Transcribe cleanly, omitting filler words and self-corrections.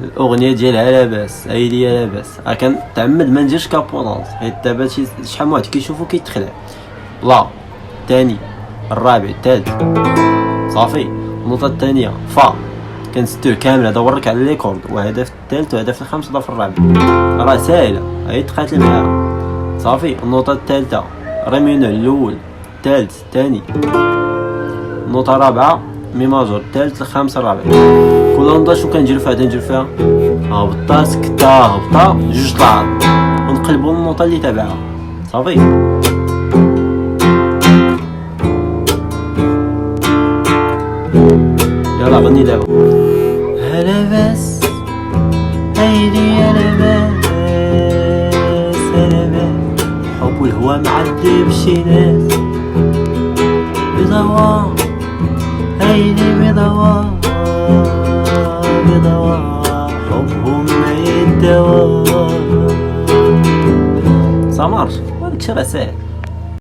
الاغنيه ديالها لاباس، ايديا لاباس. كان تعمد ما نديرش كابونونس حيت دابا شحال من واحد كيشوفو كيتخلع. لا، الثاني، الرابع، الثالث، صافي. النوطه الثانيه فا كنستوه كامل، هذا ورك على ليكورد، وهذا في الثالث وهذا في الخامس وهذا في الرابع. راه ساهله، هي تقاتل معاها صافي. النوطه الثالثه ري مينور الاول، الثالث، الثاني. النوطه الرابعه مي ماجور، الثالث، الخامس، الرابع. كل نوطه شنو كنديرو فيها؟ نديرو فيها هبطه سكته هبطه جوج طلعات، ونقلبو النوطه اللي تابعها صافي. يلا غني دابا. هلا بس هيدي هلا بس هلا بس، الحب والهوى معدي بشي ناس. بضوا هيدي بضوا بضوا، حبهم ما يدوا. سمر هادشي راه ساهل.